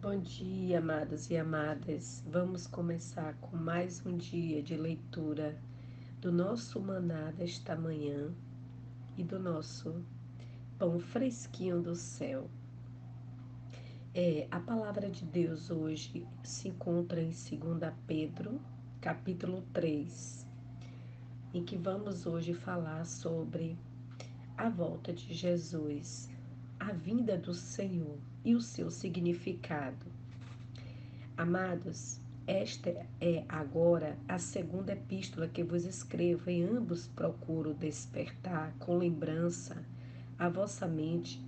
Bom dia, amados e amadas. Vamos começar com mais um dia de leitura do nosso maná desta manhã e do nosso pão fresquinho do céu. A palavra de Deus hoje se encontra em 2 Pedro, capítulo 3, em que vamos hoje falar sobre a volta de Jesus, a vinda do Senhor e o seu significado. Amados, esta é agora a segunda epístola que vos escrevo. Em ambos procuro despertar com lembrança a vossa mente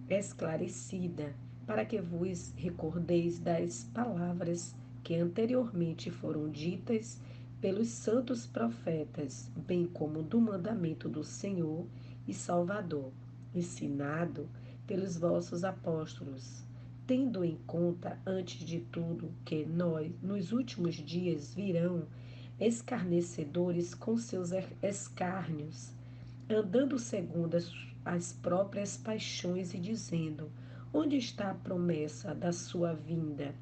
esclarecida, para que vos recordeis das palavras que anteriormente foram ditas pelos santos profetas, bem como do mandamento do Senhor e Salvador, ensinado pelos vossos apóstolos, tendo em conta, antes de tudo, que nós, nos últimos dias, virão escarnecedores com seus escárnios, andando segundo as próprias paixões e dizendo: onde está a promessa da sua vinda?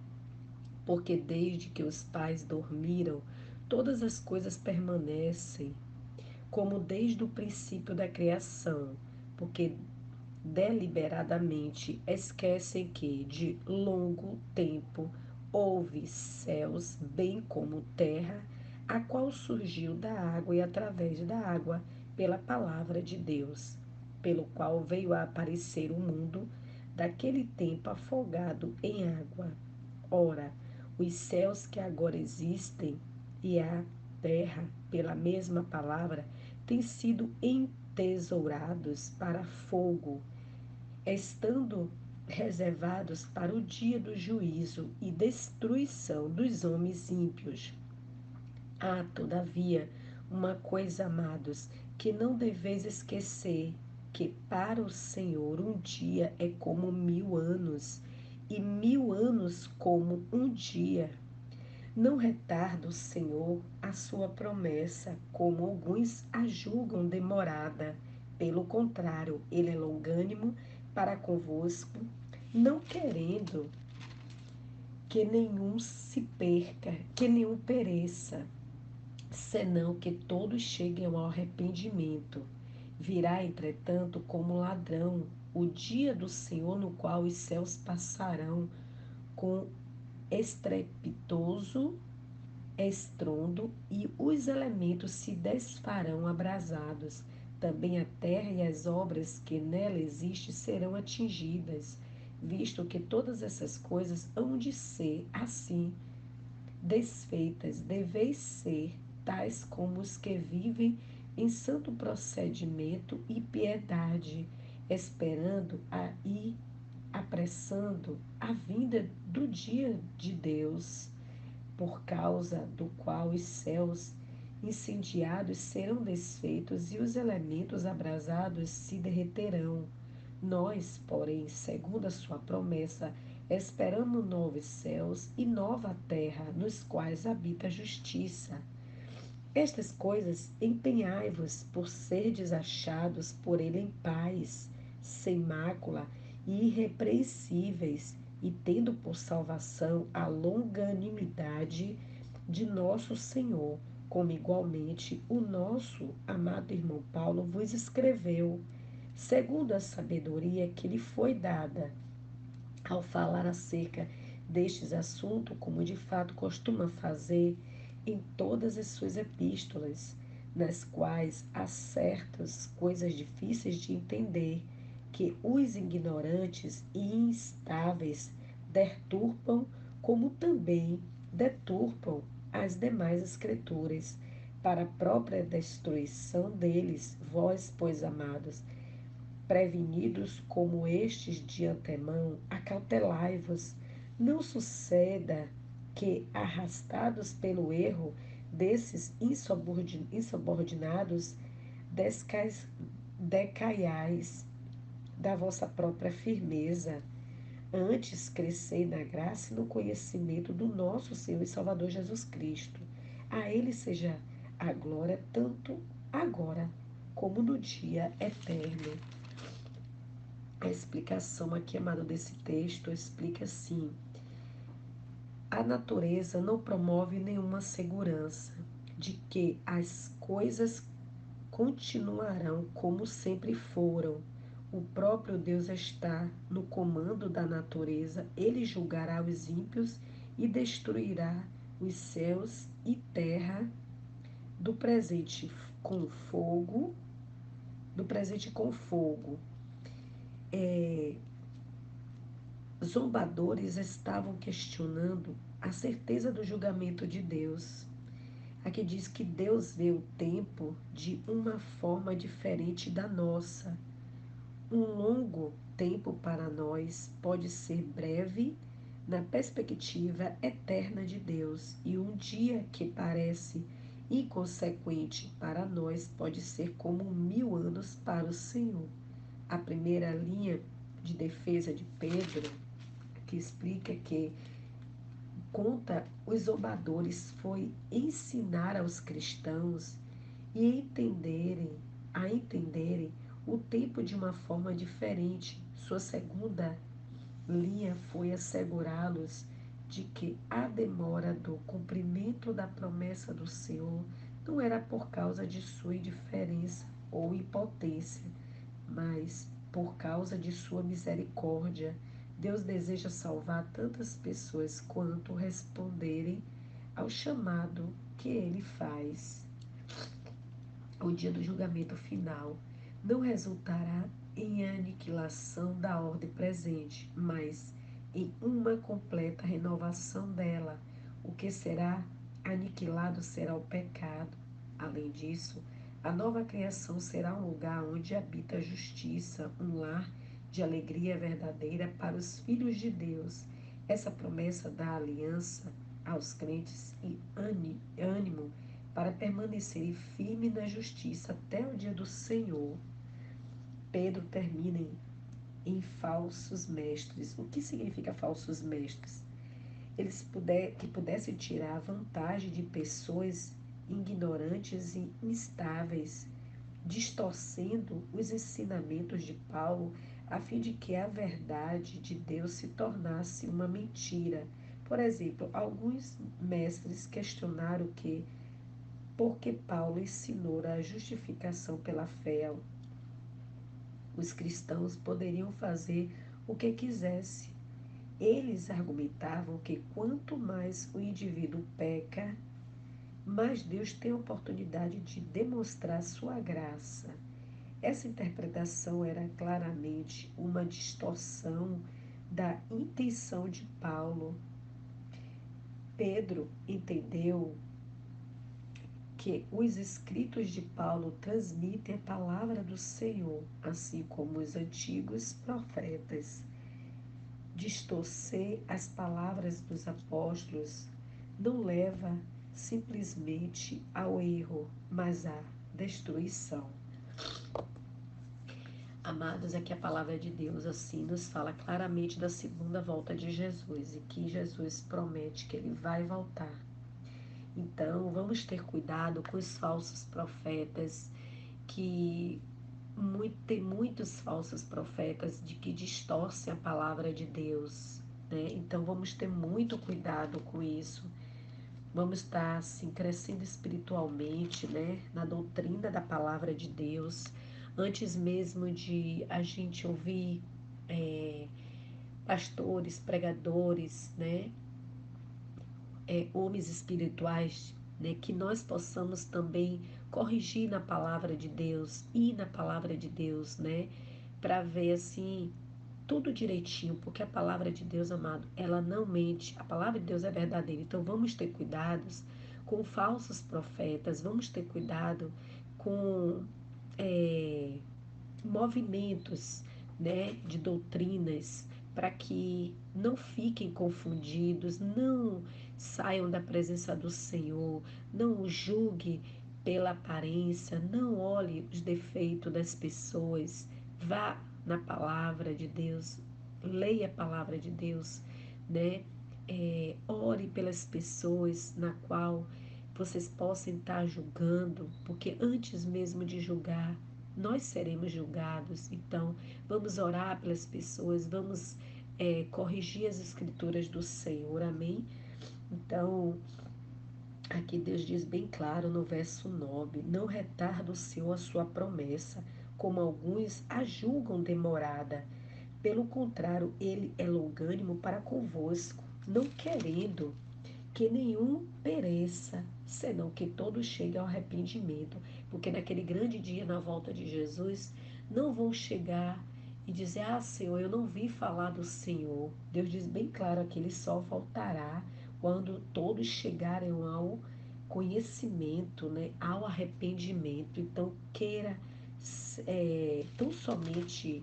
Porque desde que os pais dormiram, todas as coisas permanecem como desde o princípio da criação, porque deliberadamente esquecem que de longo tempo houve céus, bem como terra, a qual surgiu da água e através da água pela palavra de Deus, pelo qual veio a aparecer o mundo, daquele tempo afogado em água. Ora, os céus que agora existem e a terra, pela mesma palavra, têm sido entesourados para fogo, estando reservados para o dia do juízo e destruição dos homens ímpios. Há, todavia, uma coisa, amados, que não deveis esquecer, que para o Senhor um dia é como 1000 anos, e 1000 anos como um dia. Não retarda o Senhor a sua promessa, como alguns a julgam demorada. Pelo contrário, ele é longânimo para convosco, não querendo que nenhum se perca, que nenhum pereça, senão que todos cheguem ao arrependimento. Virá, entretanto, como ladrão o dia do Senhor, no qual os céus passarão com estrepitoso estrondo e os elementos se desfarão abrasados. Também a terra e as obras que nela existem serão atingidas, visto que todas essas coisas hão de ser assim desfeitas. Deveis ser tais como os que vivem em santo procedimento e piedade, esperando e apressando a vinda do dia de Deus, por causa do qual os céus incendiados serão desfeitos e os elementos abrasados se derreterão. Nós, porém, segundo a sua promessa, esperamos novos céus e nova terra, nos quais habita a justiça. Estas coisas empenhai-vos por serdes achados por ele em paz, sem mácula e irrepreensíveis, e tendo por salvação a longanimidade de nosso Senhor, como igualmente o nosso amado irmão Paulo vos escreveu, segundo a sabedoria que lhe foi dada, ao falar acerca destes assuntos, como de fato costuma fazer em todas as suas epístolas, nas quais há certas coisas difíceis de entender, que os ignorantes e instáveis deturpam, como também deturpam as demais escrituras, para a própria destruição deles. Vós, pois, amados, prevenidos como estes de antemão, acautelai-vos, não suceda que, arrastados pelo erro desses insubordinados, decaiais da vossa própria firmeza. Antes, crescei na graça e no conhecimento do nosso Senhor e Salvador Jesus Cristo. A Ele seja a glória tanto agora como no dia eterno. A explicação aqui, amado, desse texto explica assim: A natureza não promove nenhuma segurança de que as coisas continuarão como sempre foram. O próprio Deus está no comando da natureza, ele julgará os ímpios e destruirá os céus e terra do presente com fogo, do presente com fogo. Zombadores estavam questionando a certeza do julgamento de Deus. Aqui diz que Deus vê o tempo de uma forma diferente da nossa. Um longo tempo para nós pode ser breve na perspectiva eterna de Deus, e um dia que parece inconsequente para nós pode ser como 1000 anos para o Senhor. A primeira linha de defesa de Pedro, que explica que conta os zombadores, foi ensinar aos cristãos a entenderem o tempo de uma forma diferente. Sua segunda linha foi assegurá-los de que a demora do cumprimento da promessa do Senhor não era por causa de sua indiferença ou impotência, mas por causa de sua misericórdia. Deus deseja salvar tantas pessoas quanto responderem ao chamado que ele faz. O dia do julgamento final não resultará em aniquilação da ordem presente, mas em uma completa renovação dela. O que será aniquilado será o pecado. Além disso, a nova criação será um lugar onde habita a justiça, um lar de alegria verdadeira para os filhos de Deus. Essa promessa dá aliança aos crentes e ânimo para permanecerem firmes na justiça até o dia do Senhor. Pedro termina em falsos mestres. O que significa falsos mestres? Que pudessem tirar vantagem de pessoas ignorantes e instáveis, distorcendo os ensinamentos de Paulo a fim de que a verdade de Deus se tornasse uma mentira. Por exemplo, alguns mestres questionaram que porque Paulo ensinou a justificação pela fé, os cristãos poderiam fazer o que quisesse. Eles argumentavam que quanto mais o indivíduo peca, mais Deus tem a oportunidade de demonstrar sua graça. Essa interpretação era claramente uma distorção da intenção de Paulo. Pedro entendeu que os escritos de Paulo transmitem a palavra do Senhor, assim como os antigos profetas. Distorcer as palavras dos apóstolos não leva simplesmente ao erro, mas à destruição. Amados, aqui a palavra de Deus assim nos fala claramente da segunda volta de Jesus e que Jesus promete que ele vai voltar. Então, vamos ter cuidado com os falsos profetas, que tem muitos falsos profetas de que distorcem a palavra de Deus, né? Então, vamos ter muito cuidado com isso. Vamos estar assim, crescendo espiritualmente, né? Na doutrina da palavra de Deus, antes mesmo de a gente ouvir pastores, pregadores, né? Homens espirituais, né, que nós possamos também corrigir na palavra de Deus e na palavra de Deus, né, para ver assim tudo direitinho, porque a palavra de Deus, amado, ela não mente, a palavra de Deus é verdadeira. Então vamos ter cuidados com falsos profetas, vamos ter cuidado com movimentos, né, de doutrinas, para que não fiquem confundidos, não saiam da presença do Senhor, não julgue pela aparência, não olhe os defeitos das pessoas, vá na palavra de Deus, leia a palavra de Deus, né? Ore pelas pessoas na qual vocês possam estar julgando, porque antes mesmo de julgar, nós seremos julgados. Então, vamos orar pelas pessoas, vamos corrigir as escrituras do Senhor, amém? Então, aqui Deus diz bem claro no verso 9: não retarda o Senhor a sua promessa, como alguns a julgam demorada. Pelo contrário, ele é longânimo para convosco, não querendo que nenhum pereça, senão que todos cheguem ao arrependimento. Porque naquele grande dia, na volta de Jesus, não vão chegar e dizer: ah, Senhor, eu não vi falar do Senhor. Deus diz bem claro que ele só voltará quando todos chegarem ao conhecimento, né, ao arrependimento. Então, queira tão somente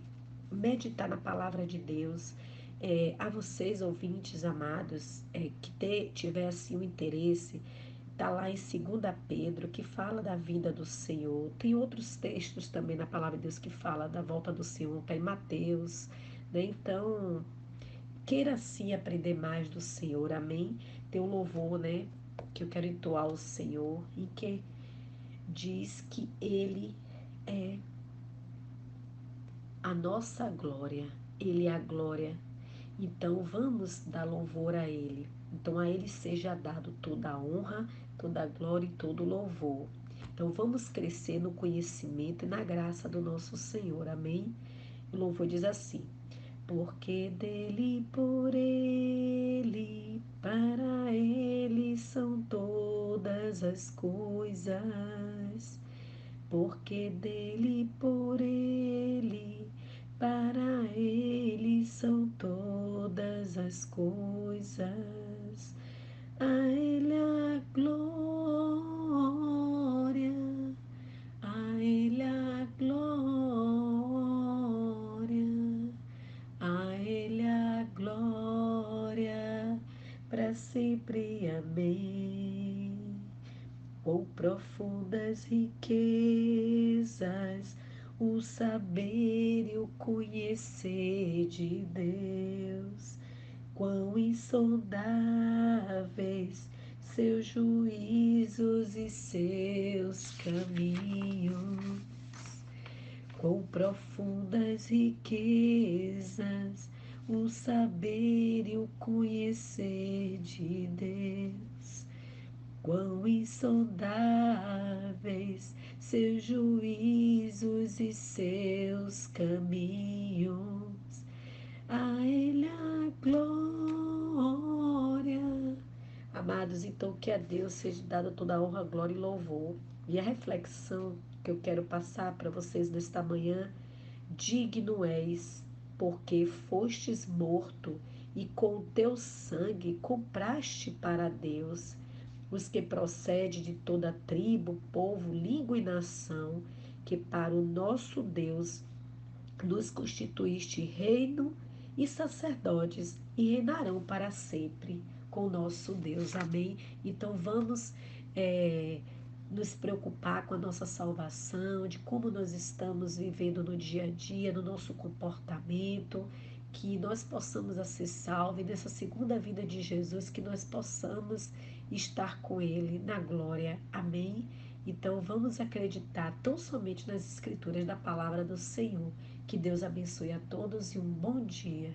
meditar na palavra de Deus. A vocês, ouvintes amados, que tiver assim o interesse, está lá em 2 Pedro, que fala da vinda do Senhor. Tem outros textos também na palavra de Deus que fala da volta do Senhor, está em Mateus, né? Então, queira sim aprender mais do Senhor, amém? Tem um louvor, né, que eu quero entoar ao Senhor, em que diz que Ele é a nossa glória, Ele é a glória. Então vamos dar louvor a Ele. Então a Ele seja dado toda a honra, toda a glória e todo o louvor. Então vamos crescer no conhecimento e na graça do nosso Senhor. Amém? O louvor diz assim: porque dele, por Ele, para Ele são todas as coisas. Porque dele, por ele, para ele são todas as coisas. A ele a glória, a ele a glória, a ele a glória, para sempre. Amém. Quão profundas riquezas, o saber e o conhecer de Deus, quão insondáveis seus juízos e seus caminhos, quão profundas riquezas, o saber e o conhecer de Deus. Quão insondáveis seus juízos e seus caminhos, a Ele a glória. Amados, então que a Deus seja dada toda a honra, glória e louvor. E a reflexão que eu quero passar para vocês nesta manhã: digno és, porque fostes morto, e com teu sangue compraste para Deus os que procedem de toda tribo, povo, língua e nação, que para o nosso Deus nos constituíste reino e sacerdotes, e reinarão para sempre com o nosso Deus. Amém? Então vamos nos preocupar com a nossa salvação, de como nós estamos vivendo no dia a dia, no nosso comportamento, que nós possamos ser salvos e nessa segunda vida de Jesus, que nós possamos estar com Ele na glória. Amém? Então vamos acreditar tão somente nas escrituras da palavra do Senhor. Que Deus abençoe a todos e um bom dia.